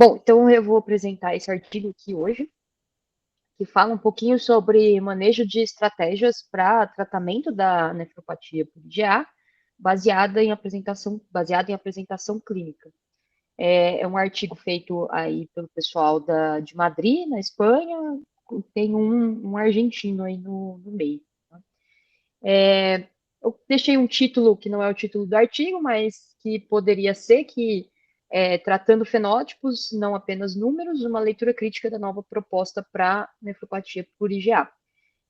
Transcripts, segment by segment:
Bom, então eu vou apresentar esse artigo aqui hoje, que fala um pouquinho sobre manejo de estratégias para tratamento da nefropatia por IgA, baseado em apresentação clínica. É um artigo feito aí pelo pessoal de Madrid, na Espanha, tem um argentino aí no meio. Tá? Eu deixei um título que não é o título do artigo, mas que poderia ser que tratando fenótipos, não apenas números, uma leitura crítica da nova proposta para nefropatia por IgA.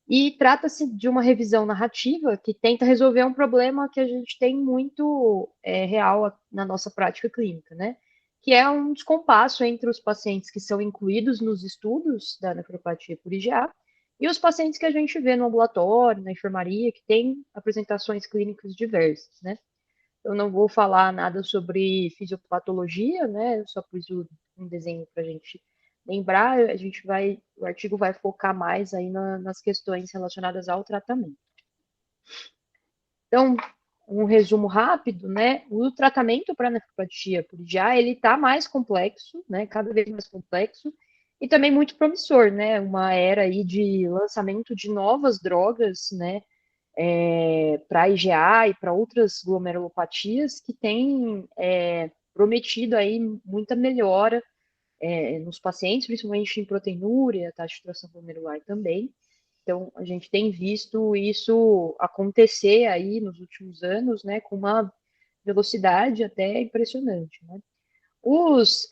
E trata-se de uma revisão narrativa que tenta resolver um problema que a gente tem muito real na nossa prática clínica, né? Que é um descompasso entre os pacientes que são incluídos nos estudos da nefropatia por IgA e os pacientes que a gente vê no ambulatório, na enfermaria, que têm apresentações clínicas diversas, né? Eu não vou falar nada sobre fisiopatologia, né? Eu só pus um desenho para a gente lembrar. O artigo vai focar mais aí nas questões relacionadas ao tratamento. Então, um resumo rápido, né? O tratamento para nefropatia por IgA, ele está mais complexo, né? Cada vez mais complexo e também muito promissor, né? Uma era aí de lançamento de novas drogas, né? Para IgA e para outras glomerulopatias que têm prometido aí muita melhora nos pacientes, principalmente em proteinúria, taxa de filtração glomerular também. Então, a gente tem visto isso acontecer aí nos últimos anos, né, com uma velocidade até impressionante, né? Os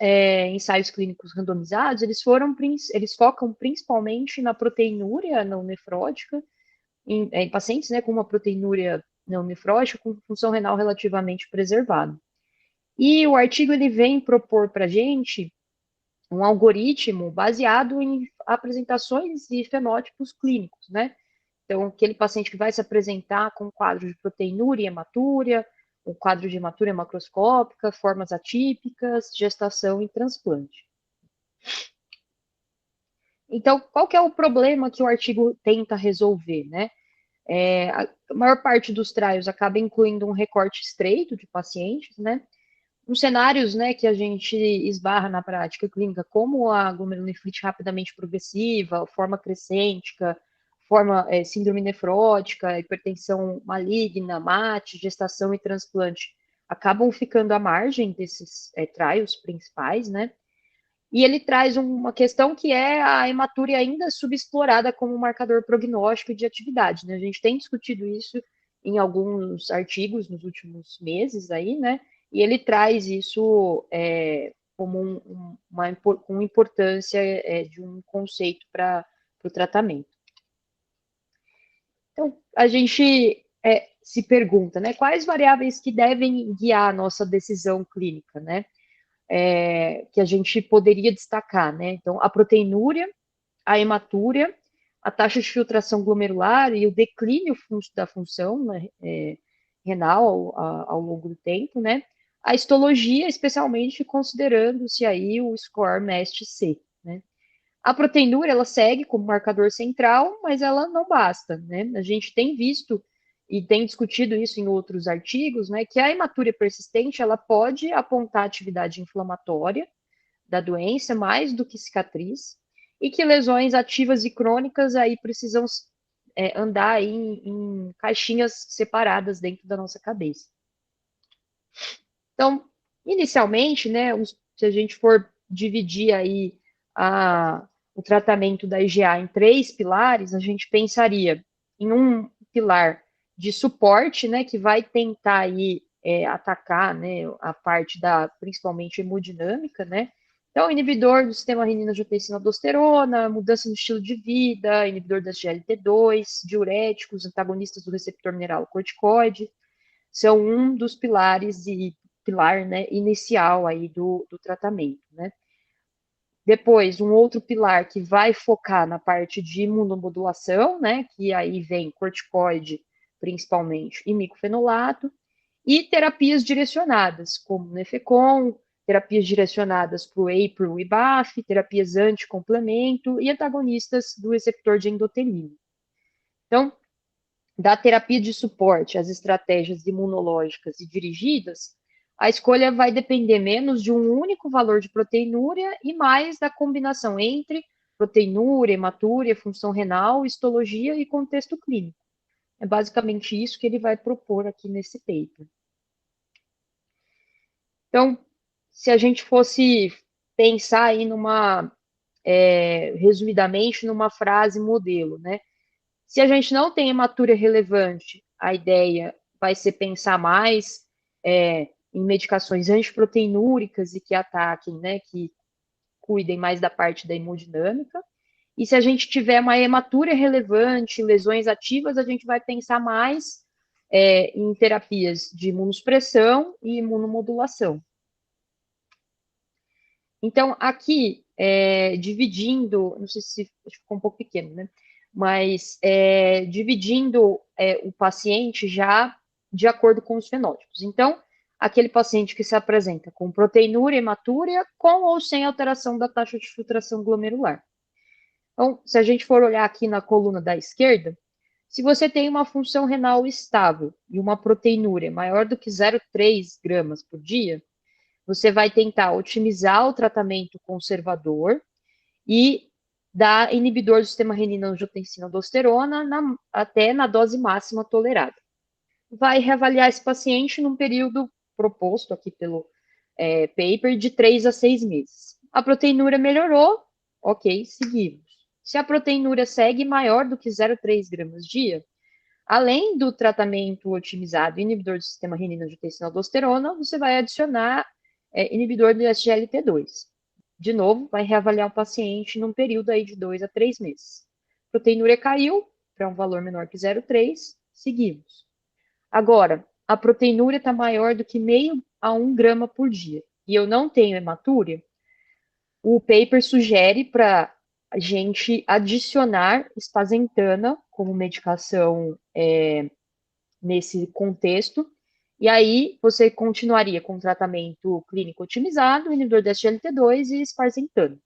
ensaios clínicos randomizados, eles focam principalmente na proteinúria não nefrótica, em pacientes, né, com uma proteinúria não nefrótica com função renal relativamente preservada. E o artigo ele vem propor para a gente um algoritmo baseado em apresentações e fenótipos clínicos, né? Então, aquele paciente que vai se apresentar com um quadro de proteinúria e hematúria, um quadro de hematúria macroscópica, formas atípicas, gestação e transplante. Então, qual que é o problema que o artigo tenta resolver, né? A maior parte dos trials acaba incluindo um recorte estreito de pacientes, né? Nos cenários, né, que a gente esbarra na prática clínica, como a glomerulonefrite rapidamente progressiva, forma crescêntica, síndrome nefrótica, hipertensão maligna, MAT, gestação e transplante, acabam ficando à margem desses trials principais, né? E ele traz uma questão que é a hematúria ainda subexplorada como marcador prognóstico de atividade, né? A gente tem discutido isso em alguns artigos nos últimos meses aí, né? E ele traz isso como com importância de um conceito para o tratamento. Então, a gente se pergunta, né? Quais variáveis que devem guiar a nossa decisão clínica, né? Que a gente poderia destacar, né? Então, a proteinúria, a hematúria, a taxa de filtração glomerular e o declínio da função né, renal ao longo do tempo, né? A histologia, especialmente considerando-se aí o score MEST-C, né? A proteinúria, ela segue como marcador central, mas ela não basta, né? A gente tem visto e tem discutido isso em outros artigos, né, que a hematúria persistente, ela pode apontar atividade inflamatória da doença mais do que cicatriz, e que lesões ativas e crônicas aí precisam andar aí em caixinhas separadas dentro da nossa cabeça. Então, inicialmente, né, se a gente for dividir aí o tratamento da IgA em 3 pilares, a gente pensaria em um pilar de suporte, né, que vai tentar aí atacar, né, a parte principalmente hemodinâmica, né, então, inibidor do sistema renina-angiotensina-aldosterona, mudança no estilo de vida, inibidor da SGLT2, diuréticos, antagonistas do receptor mineralocorticoide, são um dos pilares pilar né, inicial aí do tratamento, né? Depois, um outro pilar que vai focar na parte de imunomodulação, né, que aí vem corticoide, principalmente, e micofenolato, e terapias direcionadas, como Nefecon, terapias direcionadas para o APRIL e BAFF, terapias anticomplemento e antagonistas do receptor de endotelina. Então, da terapia de suporte às estratégias imunológicas e dirigidas, a escolha vai depender menos de um único valor de proteinúria e mais da combinação entre proteinúria, hematúria, função renal, histologia e contexto clínico. É basicamente isso que ele vai propor aqui nesse paper. Então, se a gente fosse pensar aí resumidamente, numa frase modelo, né? Se a gente não tem hematúria relevante, a ideia vai ser pensar mais em medicações antiproteinúricas e que ataquem, né, que cuidem mais da parte da hemodinâmica. E se a gente tiver uma hematúria relevante, lesões ativas, a gente vai pensar mais em terapias de imunossupressão e imunomodulação. Então, aqui, dividindo, não sei se ficou um pouco pequeno, né? Mas dividindo o paciente já de acordo com os fenótipos. Então, aquele paciente que se apresenta com proteinúria, hematúria, com ou sem alteração da taxa de filtração glomerular. Então, se a gente for olhar aqui na coluna da esquerda, se você tem uma função renal estável e uma proteinúria maior do que 0,3 gramas por dia, você vai tentar otimizar o tratamento conservador e dar inibidor do sistema renina-angiotensina-aldosterona até na dose máxima tolerada. Vai reavaliar esse paciente num período proposto aqui pelo paper de 3 a 6 meses. A proteinúria melhorou, ok, seguimos. Se a proteinúria segue maior do que 0,3 gramas dia, além do tratamento otimizado inibidor do sistema renina-angiotensina-aldosterona, você vai adicionar inibidor do SGLT2. De novo, vai reavaliar o paciente num período aí de 2 a 3 meses. Proteinúria caiu para um valor menor que 0,3, seguimos. Agora, a proteinúria está maior do que meio a 1 grama por dia e eu não tenho hematúria, o paper sugere para a gente adicionar espazentana como medicação nesse contexto, e aí você continuaria com tratamento clínico otimizado, inibidor do SGLT2 e espartano.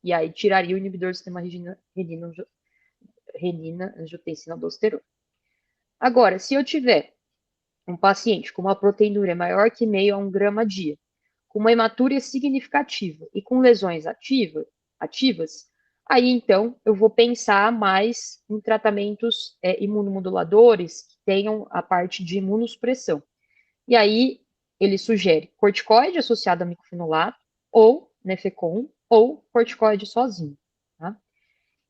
E aí tiraria o inibidor do sistema renina-angiotensina-aldosterona. Agora, se eu tiver um paciente com uma proteinúria maior que meio a 1 grama dia, com uma hematúria significativa e com lesões ativas, aí então eu vou pensar mais em tratamentos imunomoduladores que tenham a parte de imunossupressão. E aí ele sugere corticoide associado a micofenolato, ou Nefecon, ou corticoide sozinho. Tá?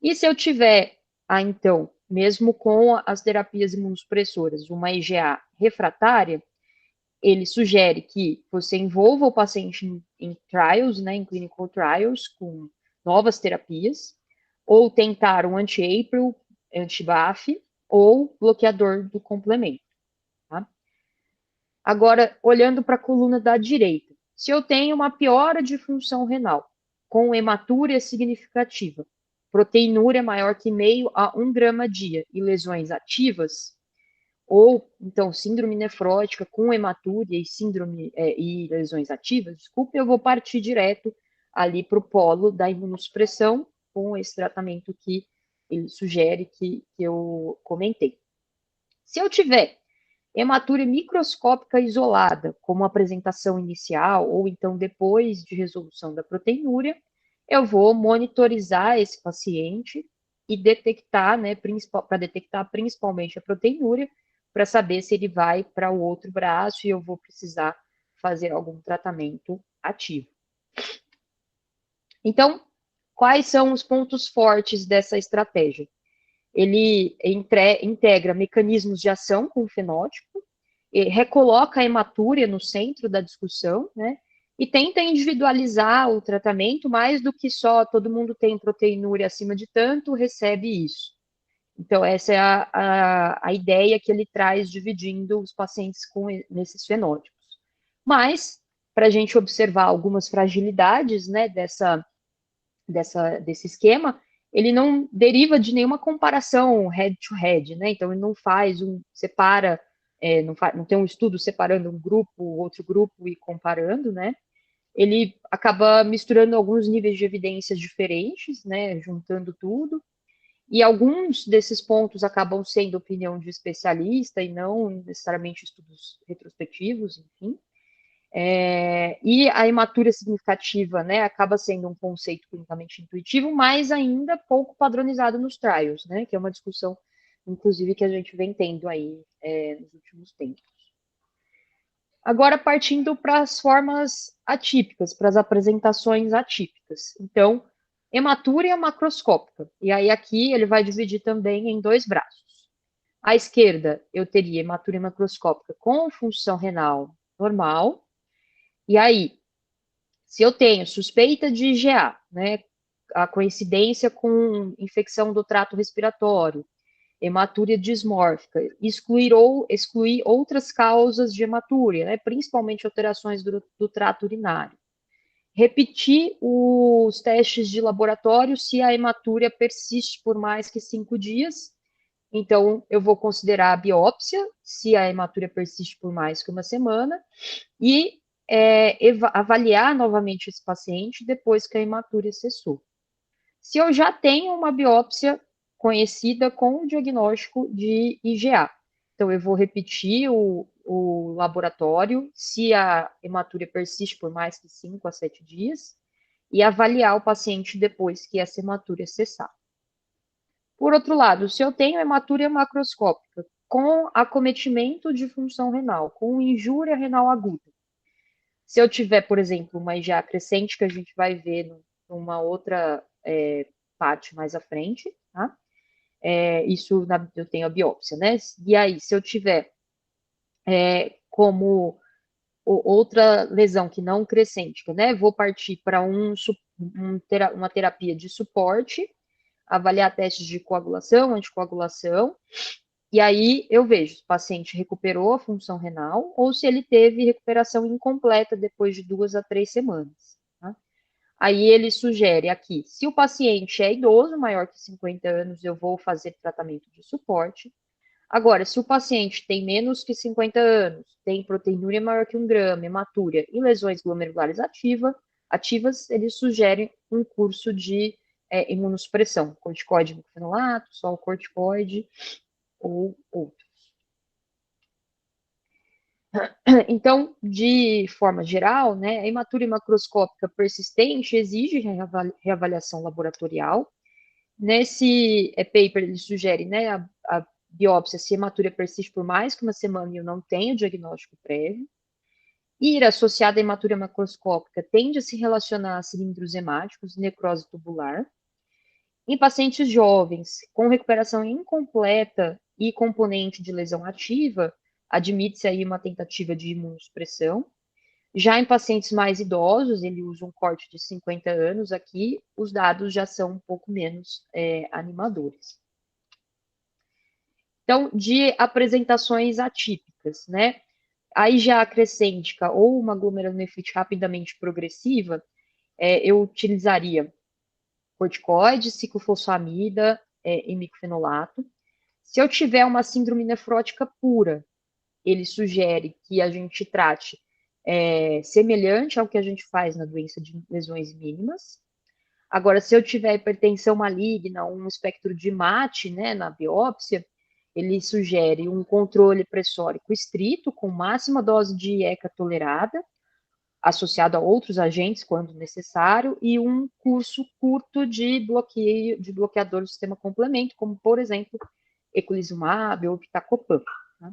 E se eu tiver, então, mesmo com as terapias imunossupressoras, uma IgA refratária, ele sugere que você envolva o paciente em trials, né, em clinical trials, com novas terapias, ou tentar um anti-APRIL, anti-BAFF, ou bloqueador do complemento. Tá? Agora, olhando para a coluna da direita, se eu tenho uma piora de função renal, com hematúria significativa, proteinúria maior que meio a 1 grama dia e lesões ativas, ou então síndrome nefrótica com hematúria e e lesões ativas, desculpe, eu vou partir direto ali para o polo da imunossupressão com esse tratamento que ele sugere que eu comentei. Se eu tiver hematúria microscópica isolada, como apresentação inicial ou então depois de resolução da proteinúria, eu vou monitorizar esse paciente e detectar, né, para detectar principalmente a proteinúria, para saber se ele vai para o outro braço e eu vou precisar fazer algum tratamento ativo. Então, quais são os pontos fortes dessa estratégia? Ele integra mecanismos de ação com o fenótipo, recoloca a hematúria no centro da discussão, né? E tenta individualizar o tratamento mais do que só todo mundo tem proteinúria acima de tanto, recebe isso. Então, essa é a ideia que ele traz dividindo os pacientes nesses fenótipos. Mas, para a gente observar algumas fragilidades, né, desse esquema, ele não deriva de nenhuma comparação head-to-head, né? Então, ele não faz separa, não tem um estudo separando um grupo, outro grupo e comparando, né? Ele acaba misturando alguns níveis de evidências diferentes, né? Juntando tudo. E alguns desses pontos acabam sendo opinião de especialista e não necessariamente estudos retrospectivos, enfim. E a hematúria significativa, né, acaba sendo um conceito clinicamente intuitivo, mas ainda pouco padronizado nos trials, né, que é uma discussão, inclusive, que a gente vem tendo aí nos últimos tempos. Agora, partindo para as formas atípicas, para as apresentações atípicas. Então, hematúria macroscópica. E aí, aqui, ele vai dividir também em dois braços. À esquerda, eu teria hematúria macroscópica com função renal normal. E aí, se eu tenho suspeita de IgA, né, a coincidência com infecção do trato respiratório, hematúria dismórfica, excluir outras causas de hematúria, né, principalmente alterações do trato urinário. Repetir os testes de laboratório se a hematúria persiste por mais que 5 dias. Então, eu vou considerar a biópsia, se a hematúria persiste por mais que uma semana, e avaliar novamente esse paciente depois que a hematúria cessou. Se eu já tenho uma biópsia conhecida com o diagnóstico de IgA, então eu vou repetir o laboratório, se a hematúria persiste por mais que 5 a 7 dias, e avaliar o paciente depois que essa hematúria cessar. Por outro lado, se eu tenho hematúria macroscópica com acometimento de função renal, com injúria renal aguda, se eu tiver, por exemplo, uma IgA crescente, que a gente vai ver numa outra parte mais à frente, tá? Eu tenho a biópsia, né? E aí, se eu tiver como outra lesão que não crescente, né? Vou partir para uma terapia de suporte, avaliar testes de coagulação, anticoagulação, e aí eu vejo se o paciente recuperou a função renal ou se ele teve recuperação incompleta depois de 2 a 3 semanas. Tá? Aí ele sugere aqui, se o paciente é idoso, maior que 50 anos, eu vou fazer tratamento de suporte. Agora, se o paciente tem menos que 50 anos, tem proteinúria maior que 1 grama, hematúria e lesões glomerulares ativas, eles sugerem um curso de imunossupressão, corticoide microfenolato, sol corticoide ou outro. Então, de forma geral, né, a hematúria macroscópica persistente exige reavaliação laboratorial. Nesse paper, ele sugere né, a biópsia se a hematúria persiste por mais que uma semana e eu não tenho diagnóstico prévio. Ir associada à hematúria macroscópica tende a se relacionar a cilindros hemáticos, necrose tubular. Em pacientes jovens com recuperação incompleta e componente de lesão ativa, admite-se aí uma tentativa de imunossupressão. Já em pacientes mais idosos, ele usa um corte de 50 anos aqui, os dados já são um pouco menos animadores. Então, de apresentações atípicas, né? A IgA crescêntica ou uma glomerulonefrite rapidamente progressiva, eu utilizaria corticoide, ciclofosfamida e microfenolato. Se eu tiver uma síndrome nefrótica pura, ele sugere que a gente trate semelhante ao que a gente faz na doença de lesões mínimas. Agora, se eu tiver hipertensão maligna, um espectro de MAT, né, na biópsia, ele sugere um controle pressórico estrito, com máxima dose de ECA tolerada, associado a outros agentes, quando necessário, e um curso curto de bloqueador do sistema complemento, como, por exemplo, eculizumab ou pitacopan. Tá?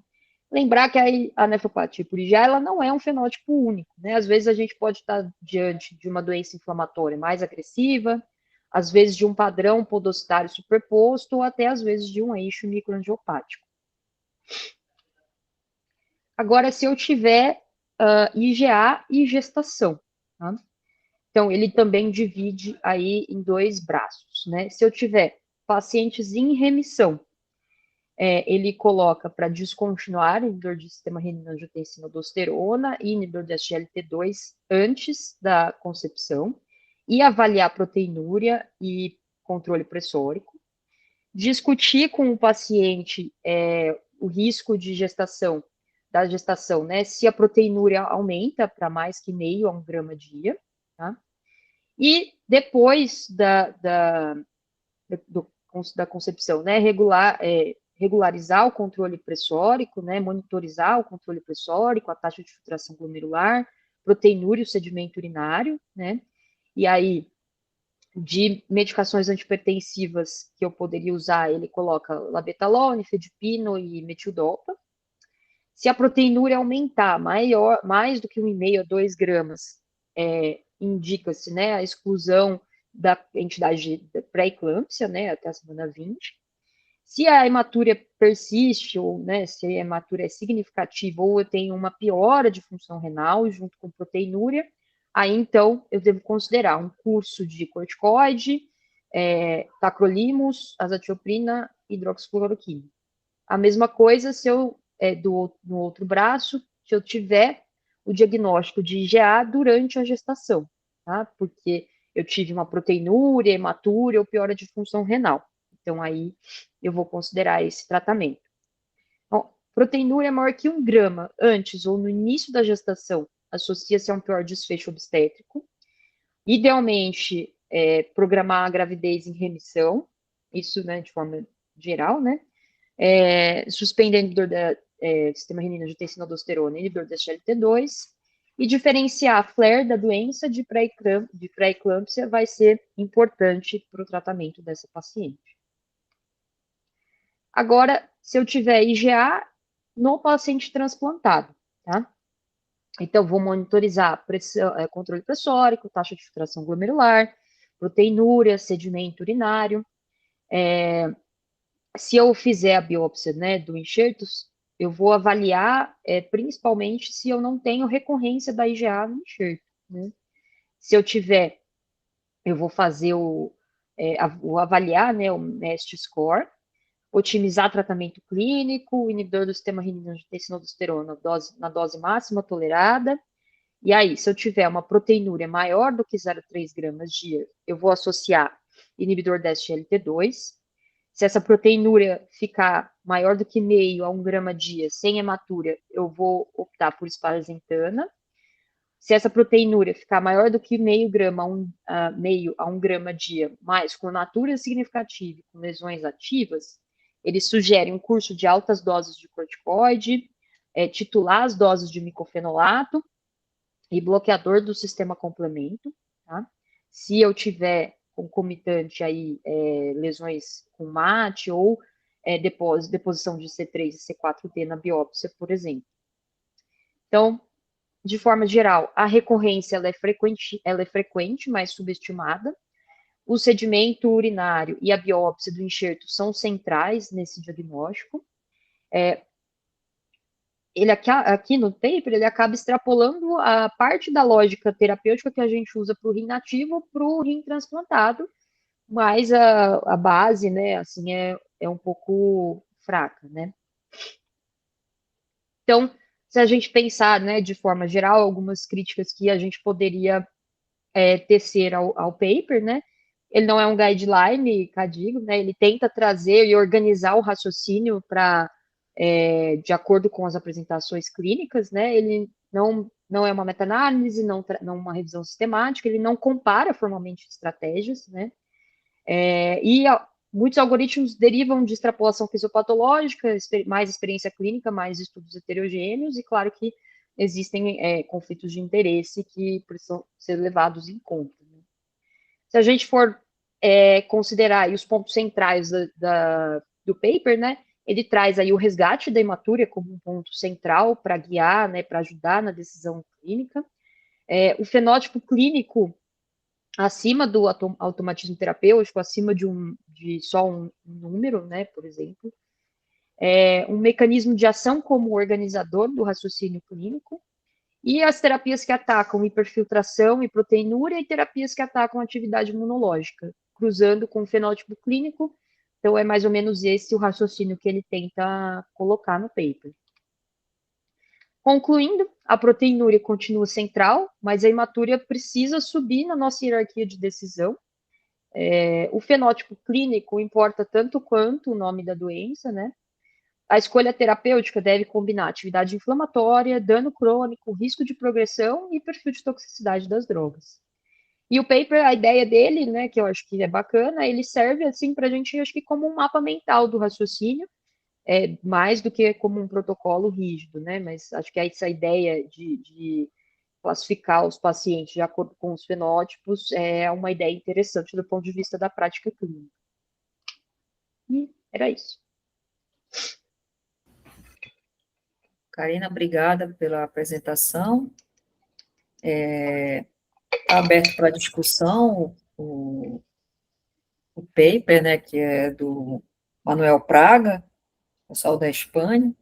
Lembrar que a nefropatia por IgA, ela não é um fenótipo único, né? Às vezes a gente pode estar diante de uma doença inflamatória mais agressiva, às vezes de um padrão podocitário superposto, ou até às vezes de um eixo microangiopático. Agora, se eu tiver IgA e gestação, tá? Então, ele também divide aí em dois braços, né? Se eu tiver pacientes em remissão, ele coloca para descontinuar inibidor de sistema renina-angiotensina-aldosterona e inibidor de SGLT2 antes da concepção e avaliar proteinúria e controle pressórico. Discutir com o paciente o risco de gestação, da gestação, né? Se a proteinúria aumenta para mais que meio a 1 grama dia, tá? E depois da concepção, né? Regularizar o controle pressórico, né? Monitorizar o controle pressórico, a taxa de filtração glomerular, proteinúria e o sedimento urinário, né? E aí, de medicações antipertensivas que eu poderia usar, ele coloca labetalol, nifedipino e metildopa. Se a proteinúria aumentar mais do que 1,5 a 2 gramas, indica-se, né, a exclusão da entidade pré-eclâmpsia, né, até a semana 20. Se a hematúria persiste, ou, né, se a hematúria é significativa, ou eu tenho uma piora de função renal junto com proteinúria, aí então eu devo considerar um curso de corticoide, tacrolimus, azatioprina, hidroxicloroquina. A mesma coisa se eu, no outro braço, se eu tiver o diagnóstico de IgA durante a gestação, tá? Porque eu tive uma proteinúria, hematúria ou piora de função renal. Então, aí eu vou considerar esse tratamento. Bom, proteinúria maior que 1 grama antes ou no início da gestação associa-se a um pior desfecho obstétrico. Idealmente, programar a gravidez em remissão, isso, né, de forma geral, né? Suspender inibidor da sistema renina-angiotensina-aldosterona, inibidor da SGLT2, e diferenciar a flare da doença de pré-eclâmpsia vai ser importante para o tratamento dessa paciente. Agora, se eu tiver IgA no paciente transplantado, tá? Então, vou monitorizar pressão, controle pressórico, taxa de filtração glomerular, proteinúria, sedimento urinário. Se eu fizer a biópsia, né, do enxerto, eu vou avaliar principalmente se eu não tenho recorrência da IgA no enxerto, né? Se eu tiver, eu vou fazer vou avaliar, né, o MEST score, otimizar tratamento clínico, o inibidor do sistema renina-angiotensina-aldosterona na dose máxima tolerada. E aí, se eu tiver uma proteinúria maior do que 0,3 gramas dia, eu vou associar inibidor da SGLT2. Se essa proteinúria ficar maior do que meio a 1 grama dia, sem hematúria, eu vou optar por esparlazentana. Se essa proteinúria ficar maior do que meio a 1 grama dia, mas com hematúria significativa e com lesões ativas, eles sugerem um curso de altas doses de corticoide, titular as doses de micofenolato e bloqueador do sistema complemento, tá? Se eu tiver concomitante aí lesões com MAT ou deposição de C3 e C4d na biópsia, por exemplo. Então, de forma geral, a recorrência ela é frequente, mas subestimada. O sedimento urinário e a biópsia do enxerto são centrais nesse diagnóstico. Ele aqui no paper, ele acaba extrapolando a parte da lógica terapêutica que a gente usa para o rim nativo para o rim transplantado, mas a base, né, assim, é um pouco fraca, né? Então, se a gente pensar, né, de forma geral, algumas críticas que a gente poderia tecer ao paper, né? Ele não é um guideline, CADIGO, né? Ele tenta trazer e organizar o raciocínio para de acordo com as apresentações clínicas, né? Ele não é uma meta-análise, não uma revisão sistemática, ele não compara formalmente estratégias, né? Muitos algoritmos derivam de extrapolação fisiopatológica, mais experiência clínica, mais estudos heterogêneos, e claro que existem conflitos de interesse que precisam ser levados em conta. Né? Se a gente for considerar aí os pontos centrais do paper, né, ele traz aí o resgate da hematúria como um ponto central para guiar, né, para ajudar na decisão clínica. O fenótipo clínico acima do automatismo terapêutico, acima de só um número, né, por exemplo. Um mecanismo de ação como organizador do raciocínio clínico, e as terapias que atacam hiperfiltração e proteinúria, e terapias que atacam atividade imunológica, cruzando com o fenótipo clínico. Então, é mais ou menos esse o raciocínio que ele tenta colocar no paper. Concluindo, a proteinúria continua central, mas a hematúria precisa subir na nossa hierarquia de decisão. O fenótipo clínico importa tanto quanto o nome da doença, né? A escolha terapêutica deve combinar atividade inflamatória, dano crônico, risco de progressão e perfil de toxicidade das drogas. E o paper, a ideia dele, né, que eu acho que é bacana, ele serve assim para a gente, acho que como um mapa mental do raciocínio, mais do que como um protocolo rígido, né? Mas acho que essa ideia de classificar os pacientes de acordo com os fenótipos é uma ideia interessante do ponto de vista da prática clínica. E era isso. Karina, obrigada pela apresentação. Está aberto para discussão o paper, né, que é do Manuel Praga, pessoal da Espanha,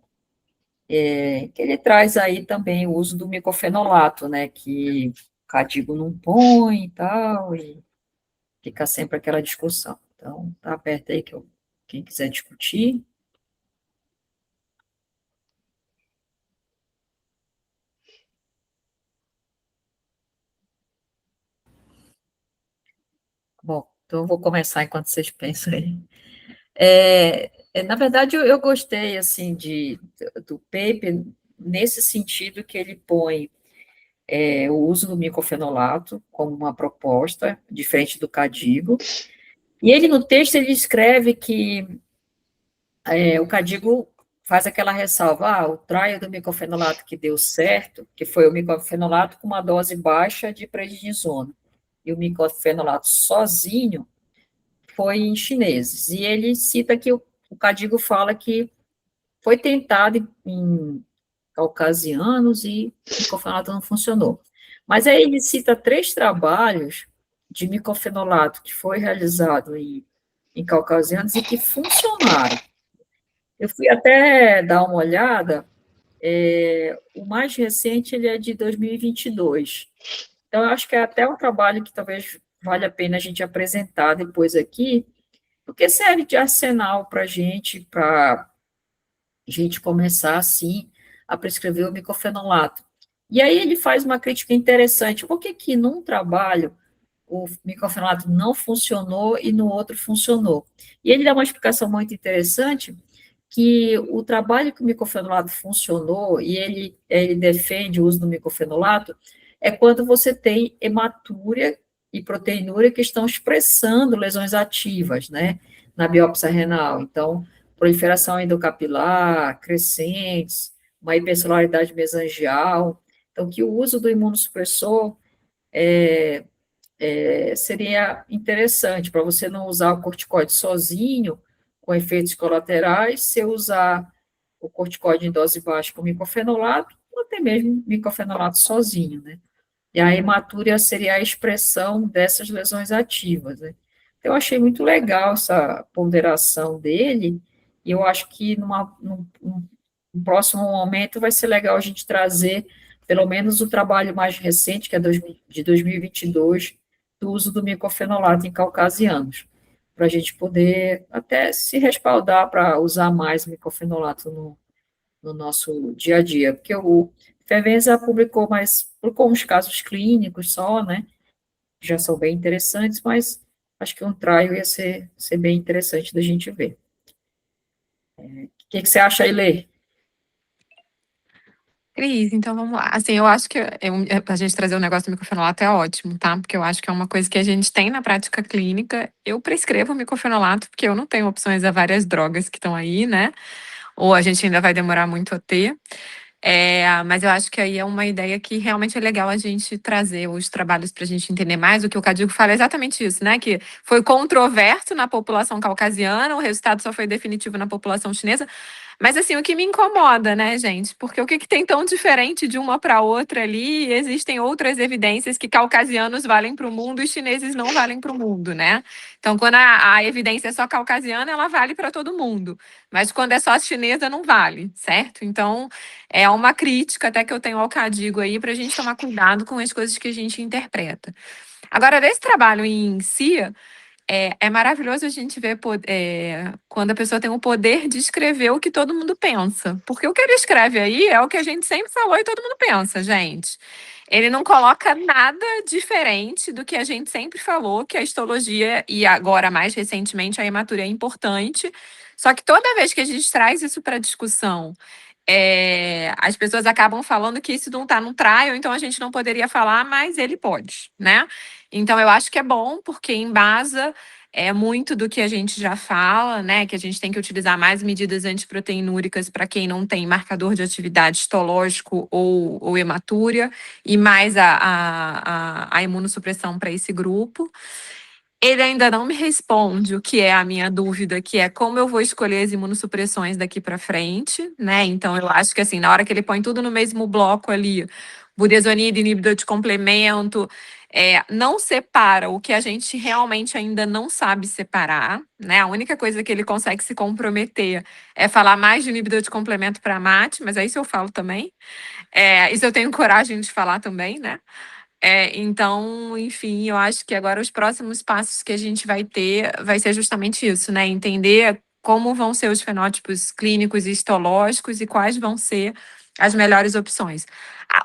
que ele traz aí também o uso do micofenolato, né, que o Cadigo não põe e tal, e fica sempre aquela discussão. Então, está aberto aí, quem quiser discutir. Bom, então eu vou começar enquanto vocês pensam aí. Na verdade, eu gostei, assim, do paper nesse sentido que ele põe o uso do micofenolato como uma proposta, diferente do Cadigo, e ele, no texto, ele escreve que o Cadigo faz aquela ressalva, o trial do micofenolato que deu certo, que foi o micofenolato com uma dose baixa de prednisona, e o micofenolato sozinho foi em chineses, e ele cita que o Cadigo fala que foi tentado em caucasianos e micofenolato não funcionou. Mas aí ele cita 3 trabalhos de micofenolato que foi realizado em caucasianos e que funcionaram. Eu fui até dar uma olhada, o mais recente ele é de 2022. Então, eu acho que é até um trabalho que talvez valha a pena a gente apresentar depois aqui, porque serve de arsenal para a gente começar, assim, a prescrever o micofenolato. E aí ele faz uma crítica interessante, por que que num trabalho o micofenolato não funcionou e no outro funcionou? E ele dá uma explicação muito interessante, que o trabalho que o micofenolato funcionou, e ele defende o uso do micofenolato, é quando você tem hematúria e proteinúria que estão expressando lesões ativas, né, na biópsia renal. Então, proliferação endocapilar, crescentes, uma hipercelularidade mesangial. Então, que o uso do imunossupressor seria interessante para você não usar o corticoide sozinho, com efeitos colaterais, se usar o corticoide em dose baixa com micofenolato, ou até mesmo micofenolato sozinho, né? E a hematúria seria a expressão dessas lesões ativas, né? Então, eu achei muito legal essa ponderação dele, e eu acho que num próximo momento vai ser legal a gente trazer pelo menos o trabalho mais recente, que é de 2022, do uso do micofenolato em caucasianos, para a gente poder até se respaldar para usar mais micofenolato no nosso dia a dia, porque o Fervenza publicou uns casos clínicos só, né, que já são bem interessantes, mas acho que um trial ia ser bem interessante da gente ver. O que você acha aí, Lê? Cris, então vamos lá. Assim, eu acho que a gente trazer o negócio do micofenolato é ótimo, tá? Porque eu acho que é uma coisa que a gente tem na prática clínica. Eu prescrevo micofenolato porque eu não tenho opções a várias drogas que estão aí, né? Ou a gente ainda vai demorar muito a ter. Mas eu acho que aí é uma ideia que realmente é legal a gente trazer os trabalhos para a gente entender mais. O que o Cadigo fala é exatamente isso, né? Que foi controverso na população caucasiana, o resultado só foi definitivo na população chinesa. Mas assim, o que me incomoda, né, gente? Porque o que tem tão diferente de uma para outra ali? Existem outras evidências que caucasianos valem para o mundo e chineses não valem para o mundo, né? Então, quando a evidência é só caucasiana, ela vale para todo mundo. Mas quando é só chinesa, não vale, certo? Então, é uma crítica até que eu tenho ao Cadigo aí para a gente tomar cuidado com as coisas que a gente interpreta. Agora, desse trabalho em si, é maravilhoso a gente ver quando a pessoa tem o poder de escrever o que todo mundo pensa. Porque o que ele escreve aí é o que a gente sempre falou e todo mundo pensa, gente. Ele não coloca nada diferente do que a gente sempre falou, que a histologia e agora, mais recentemente, a hematura é importante. Só que toda vez que a gente traz isso para discussão, as pessoas acabam falando que isso não está no trial, então a gente não poderia falar, mas ele pode, né? Então eu acho que é bom, porque embasa é muito do que a gente já fala, né? Que a gente tem que utilizar mais medidas antiproteinúricas para quem não tem marcador de atividade histológico ou hematúria, e mais a imunossupressão para esse grupo. Ele ainda não me responde o que é a minha dúvida, que é como eu vou escolher as imunossupressões daqui para frente, né? Então, eu acho que assim, na hora que ele põe tudo no mesmo bloco ali, budesonide, inibidor de complemento, não separa o que a gente realmente ainda não sabe separar, né? A única coisa que ele consegue se comprometer é falar mais de inibidor de complemento para mate, mas é isso eu falo também. Isso eu tenho coragem de falar também, né? Então, enfim, eu acho que agora os próximos passos que a gente vai ter vai ser justamente isso, né? Entender como vão ser os fenótipos clínicos e histológicos e quais vão ser as melhores opções.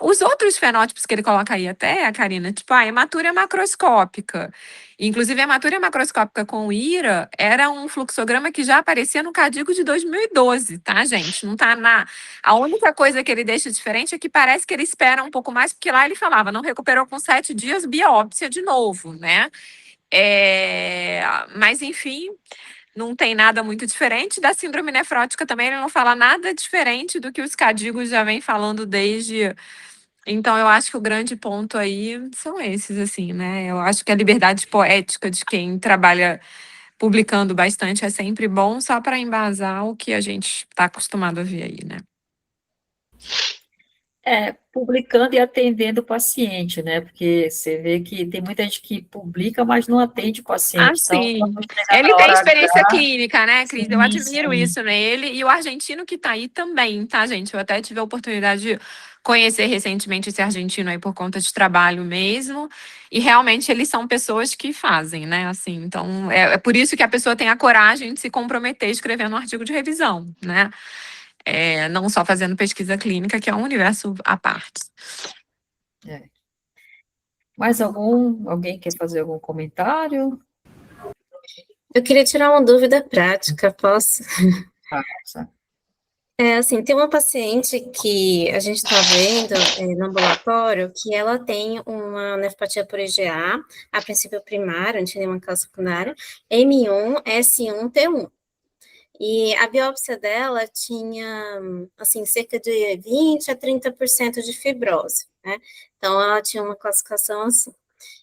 Os outros fenótipos que ele coloca aí até, Karina, tipo a hematúria macroscópica. Inclusive, a hematúria macroscópica com IRA era um fluxograma que já aparecia no Cadigo de 2012, tá, gente? Não tá na. A única coisa que ele deixa diferente é que parece que ele espera um pouco mais, porque lá ele falava, não recuperou com 7 dias, biópsia de novo, né? Mas, enfim, não tem nada muito diferente. Da síndrome nefrótica também, ele não fala nada diferente do que os cadigos já vem falando desde. Então, eu acho que o grande ponto aí são esses, assim, né? Eu acho que a liberdade poética de quem trabalha publicando bastante é sempre bom, só para embasar o que a gente está acostumado a ver aí, né? Publicando e atendendo o paciente, né? Porque você vê que tem muita gente que publica, mas não atende o paciente. Então, Sim. quando chegar Ele na tem hora experiência H, clínica, né, Cris? Eu sim, admiro sim. isso nele. E o argentino que tá aí também, tá, gente? Eu até tive a oportunidade de conhecer recentemente esse argentino aí por conta de trabalho mesmo. E realmente eles são pessoas que fazem, né? Assim, então é por isso que a pessoa tem a coragem de se comprometer escrevendo um artigo de revisão, né? Não só fazendo pesquisa clínica, que é um universo à parte. É. Mais alguém quer fazer algum comentário? Eu queria tirar uma dúvida prática, posso? Passa. Assim, tem uma paciente que a gente está vendo no ambulatório que ela tem uma nefropatia por IgA, a princípio primária, não tinha nenhuma causa secundária, M1, S1, T1. E a biópsia dela tinha, assim, cerca de 20 a 30% de fibrose, né? Então, ela tinha uma classificação assim.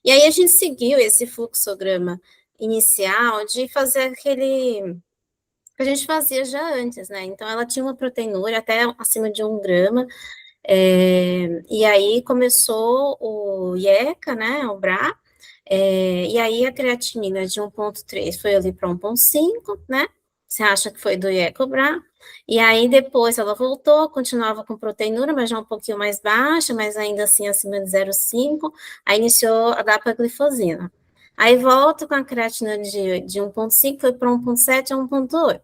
E aí, a gente seguiu esse fluxograma inicial de fazer aquele que a gente fazia já antes, né? Então, ela tinha uma proteinúria até acima de 1 grama, e aí começou o IECA, né? O BRA, e aí a creatinina de 1,3 foi ali para 1,5, né? Você acha que foi do IECA, o BRA? E aí depois ela voltou, continuava com proteinúria, mas já um pouquinho mais baixa, mas ainda assim acima de 0,5. Aí iniciou a dapaglifosina. Aí volta com a creatina de 1,5, foi para 1,7 a 1,8.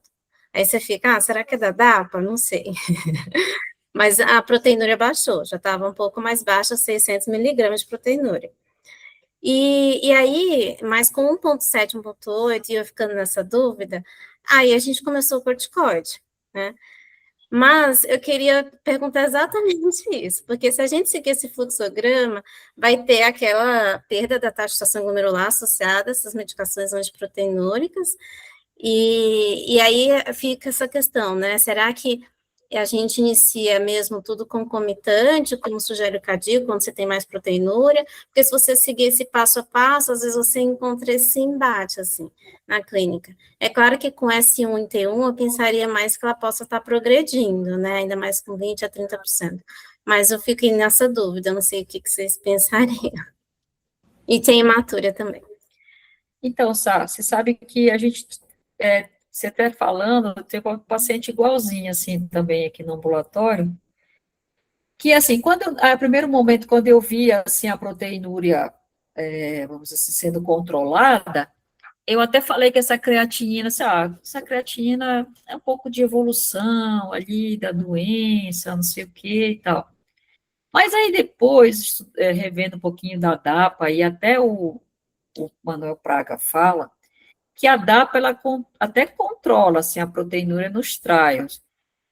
Aí você fica, será que é da DAPA? Não sei. Mas a proteinúria baixou, já estava um pouco mais baixa, 600 miligramas de proteinúria. E aí, mas com 1,7, 1,8, e eu ficando nessa dúvida, aí a gente começou o corticoide, né? Mas eu queria perguntar exatamente isso, porque se a gente seguir esse fluxograma, vai ter aquela perda da taxa de estação glomerular associada a essas medicações antiproteinúricas, e aí fica essa questão, né? Será que a gente inicia mesmo tudo concomitante, como sugere o CADIO, quando você tem mais proteinúria? Porque se você seguir esse passo a passo, às vezes você encontra esse embate, assim, na clínica. É claro que com S1 e T1, eu pensaria mais que ela possa estar progredindo, né? Ainda mais com 20 a 30%. Mas eu fico nessa dúvida, eu não sei o que vocês pensariam. E tem hematúria também. Então, Sá, você sabe que a gente, você está falando, tem um paciente igualzinho, assim, também aqui no ambulatório, que, assim, a primeiro momento, quando eu via, assim, a proteinúria, vamos dizer assim, sendo controlada, eu até falei que essa creatinina, assim, essa creatinina é um pouco de evolução ali da doença, não sei o que e tal. Mas aí depois, revendo um pouquinho da DAPA, e até o Manuel Praga fala, que a DAPA ela até controla assim, a proteinúria nos trials,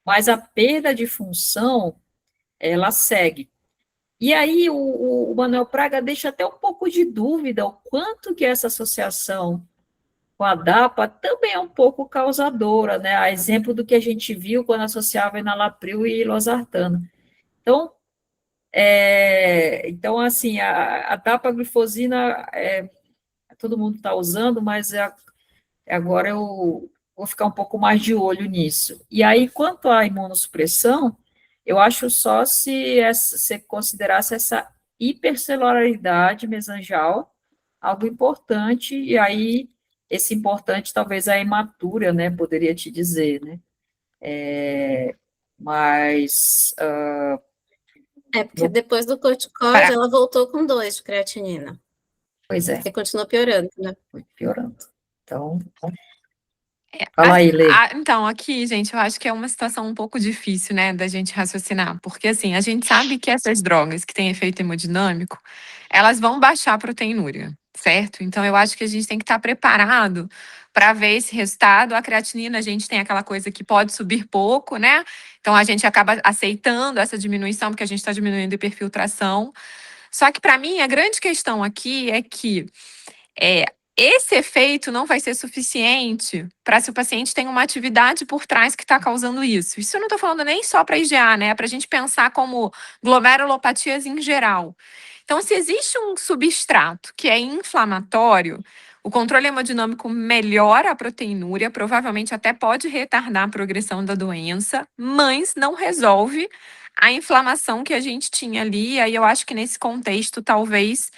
mas a perda de função, ela segue. E aí o Manuel Praga deixa até um pouco de dúvida o quanto que essa associação com a DAPA também é um pouco causadora, né? A exemplo do que a gente viu quando associava enalapril e losartana. Então, assim, a dapaglifosina, todo mundo está usando, mas agora eu vou ficar um pouco mais de olho nisso. E aí, quanto à imunossupressão, eu acho só se você considerasse essa hipercelularidade mesangial algo importante, e aí, esse importante, talvez a hematúria, né, poderia te dizer, né? Mas, Porque depois do corticoide, ela voltou com 2 de creatinina. pois é, E continuou piorando, né? foi piorando. Então, fala aí, Lê. Então, aqui, gente, eu acho que é uma situação um pouco difícil, né, da gente raciocinar, porque assim, a gente sabe que essas drogas que têm efeito hemodinâmico, elas vão baixar a proteinúria, certo? Então, eu acho que a gente tem que estar preparado para ver esse resultado. A creatinina, a gente tem aquela coisa que pode subir pouco, né? Então, a gente acaba aceitando essa diminuição, porque a gente está diminuindo a hiperfiltração. Só que, para mim, a grande questão aqui é que esse efeito não vai ser suficiente para se o paciente tem uma atividade por trás que está causando isso. Isso eu não estou falando nem só para IgA, né? É para a gente pensar como glomerulopatias em geral. Então, se existe um substrato que é inflamatório, o controle hemodinâmico melhora a proteinúria, provavelmente até pode retardar a progressão da doença, mas não resolve a inflamação que a gente tinha ali. E aí eu acho que nesse contexto, talvez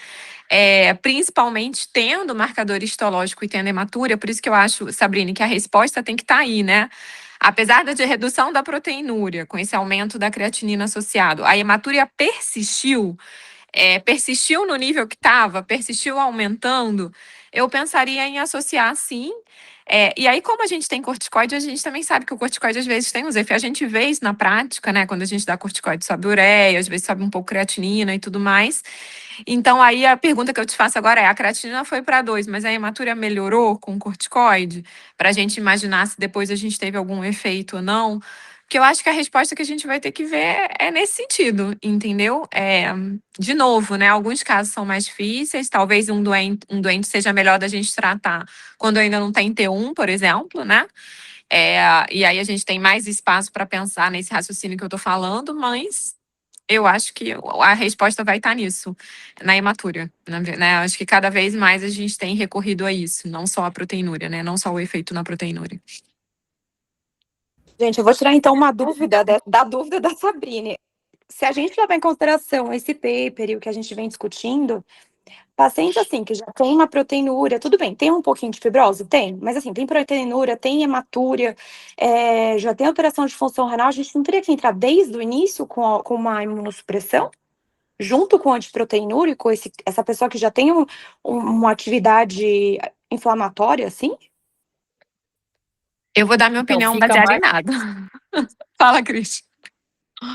principalmente tendo marcador histológico e tendo hematúria, por isso que eu acho, Sabrine, que a resposta tem que estar aí, né? Apesar da redução da proteinúria, com esse aumento da creatinina associado, a hematúria persistiu no nível que estava, persistiu aumentando, eu pensaria em associar sim. E aí, como a gente tem corticoide, a gente também sabe que o corticoide às vezes tem os efeitos. A gente vê isso na prática, né? Quando a gente dá corticoide, sobe ureia, às vezes sobe um pouco creatinina e tudo mais. Então, aí a pergunta que eu te faço agora é: a creatinina foi para 2, mas a hematúria melhorou com o corticoide? Para a gente imaginar se depois a gente teve algum efeito ou não. Porque eu acho que a resposta que a gente vai ter que ver é nesse sentido, entendeu? De novo, né? Alguns casos são mais difíceis, talvez um doente seja melhor da gente tratar quando ainda não tem T1, por exemplo, né? E aí a gente tem mais espaço para pensar nesse raciocínio que eu estou falando, mas eu acho que a resposta vai estar nisso, na hematúria, né? Acho que cada vez mais a gente tem recorrido a isso, não só a proteinúria, né? Não só o efeito na proteinúria. Gente, eu vou tirar então uma dúvida da dúvida da Sabrine. Se a gente levar em consideração esse paper e o que a gente vem discutindo, paciente assim, que já tem uma proteinúria, tudo bem, tem um pouquinho de fibrose? Tem, mas assim, tem proteinúria, tem hematúria, já tem alteração de função renal, a gente não teria que entrar desde o início com uma imunossupressão? Junto com o antiproteinúrico, essa pessoa que já tem uma atividade inflamatória, assim? Eu vou dar minha opinião baseada em nada. Fala, Cris.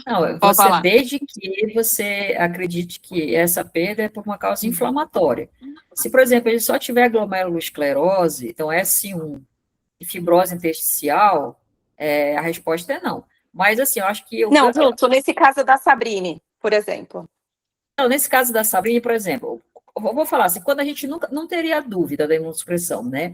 Não, desde que você acredite que essa perda é por uma causa inflamatória. Se, por exemplo, ele só tiver glomerulosclerose, então S1 e fibrose intersticial, a resposta é não. Mas, assim, eu acho que... Não, junto, nesse caso da Sabrine, por exemplo. Não, nesse caso da Sabrine, por exemplo, eu vou falar assim, quando a gente não teria dúvida da imunossupressão, né?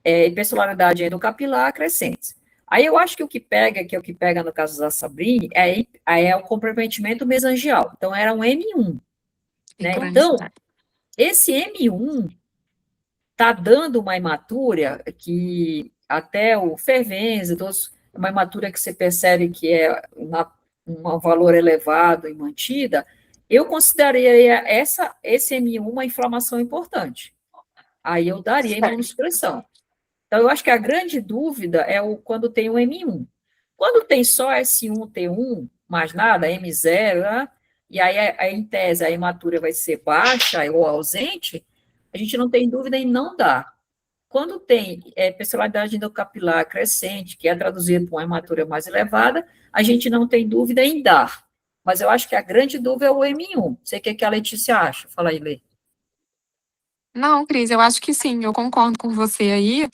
Hipersolaridade endocapilar crescente. Aí eu acho que o que pega no caso da Sabrine, é o comprometimento mesangial. Então, era um M1. Né? Então, esse M1 está dando uma hematúria que até o Fervenza, uma hematúria que você percebe que é um valor elevado e mantida, eu consideraria esse M1 uma inflamação importante. Aí eu daria imunossupressão. Então, eu acho que a grande dúvida é quando tem o M1. Quando tem só S1, T1, mais nada, M0, né? E aí, em tese, a hematúria vai ser baixa ou ausente, a gente não tem dúvida em não dar. Quando tem personalidade endocapilar crescente, que é traduzida por uma hematúria mais elevada, a gente não tem dúvida em dar. Mas eu acho que a grande dúvida é o M1. Não sei o que a Letícia acha. Fala aí, Lê. Não, Cris, eu acho que sim, eu concordo com você aí.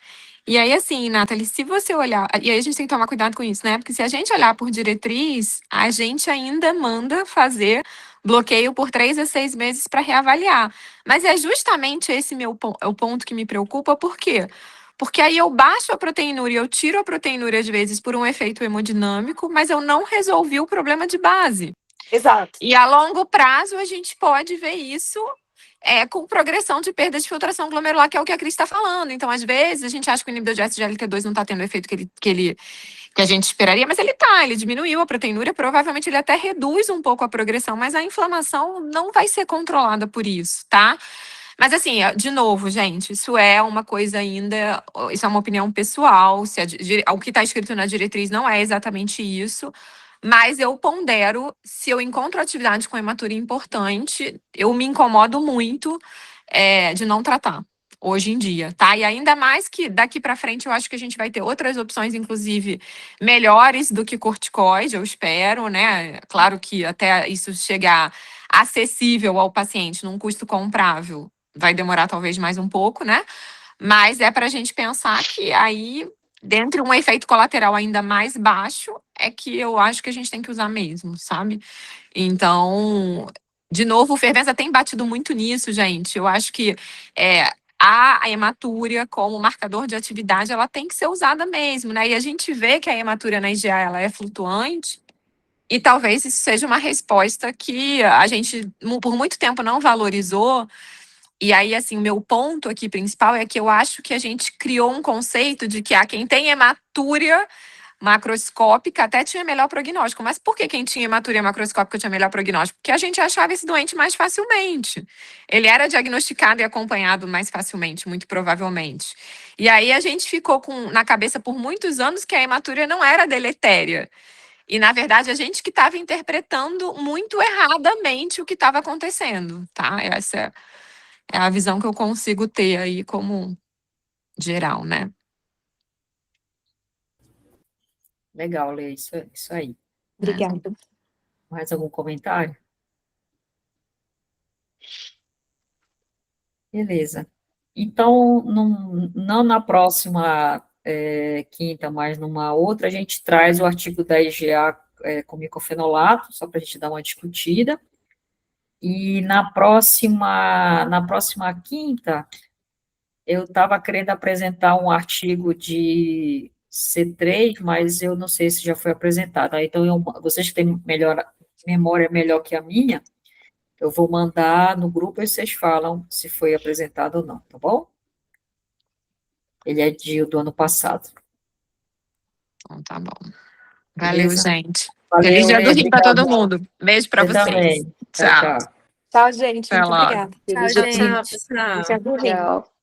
E aí, assim, Nathalie, se você olhar. E aí a gente tem que tomar cuidado com isso, né? Porque se a gente olhar por diretriz, a gente ainda manda fazer bloqueio por 3 a 6 meses para reavaliar. Mas é justamente esse o ponto que me preocupa, por quê? Porque aí eu baixo a proteinúria, eu tiro a proteinúria às vezes por um efeito hemodinâmico, mas eu não resolvi o problema de base. Exato. E a longo prazo a gente pode ver isso com progressão de perda de filtração glomerular, que é o que a Cris está falando. Então, às vezes, a gente acha que o inibidor de SGLT2 não está tendo o efeito que a gente esperaria, mas ele diminuiu a proteinúria, provavelmente ele até reduz um pouco a progressão, mas a inflamação não vai ser controlada por isso, tá? Mas assim, de novo, gente, isso é uma coisa ainda, isso é uma opinião pessoal, o que está escrito na diretriz não é exatamente isso, mas eu pondero, se eu encontro atividade com hematuria importante, eu me incomodo muito de não tratar, hoje em dia, tá? E ainda mais que daqui para frente eu acho que a gente vai ter outras opções, inclusive melhores do que corticoide, eu espero, né? Claro que até isso chegar acessível ao paciente num custo comprável, vai demorar talvez mais um pouco, né? Mas é para a gente pensar que aí, dentre um efeito colateral ainda mais baixo, é que eu acho que a gente tem que usar mesmo, sabe? Então, de novo, o Fervenza tem batido muito nisso, gente. Eu acho que a hematúria como marcador de atividade, ela tem que ser usada mesmo, né? E a gente vê que a hematúria na IgA, ela é flutuante, e talvez isso seja uma resposta que a gente, por muito tempo, não valorizou. E aí, assim, o meu ponto aqui principal é que eu acho que a gente criou um conceito de que quem tem hematúria macroscópica até tinha melhor prognóstico. Mas por que quem tinha hematúria macroscópica tinha melhor prognóstico? Porque a gente achava esse doente mais facilmente. Ele era diagnosticado e acompanhado mais facilmente, muito provavelmente. E aí a gente ficou na cabeça por muitos anos que a hematúria não era deletéria. E, na verdade, a gente que estava interpretando muito erradamente o que estava acontecendo, tá? Essa é a visão que eu consigo ter aí como geral, né? Legal, Lê, isso aí. Obrigada. Mais algum comentário? Beleza. Então, não na próxima quinta, mas numa outra, a gente traz o artigo da IgA com micofenolato, só para a gente dar uma discutida. E na próxima quinta, eu estava querendo apresentar um artigo de C3, mas eu não sei se já foi apresentado. Então, vocês que têm memória melhor que a minha, eu vou mandar no grupo e vocês falam se foi apresentado ou não, tá bom? Ele é do ano passado. Então, tá bom. Valeu, Beleza? gente. Valeu, Feliz dia do Rim para todo obrigado. mundo. Beijo para Você vocês. também. Tchau, Tchau. tchau. Tchau, gente. Até Muito logo. obrigada. Tchau, Feliz dia do Rim. pessoal. Feliz dia do Rim. Tchau.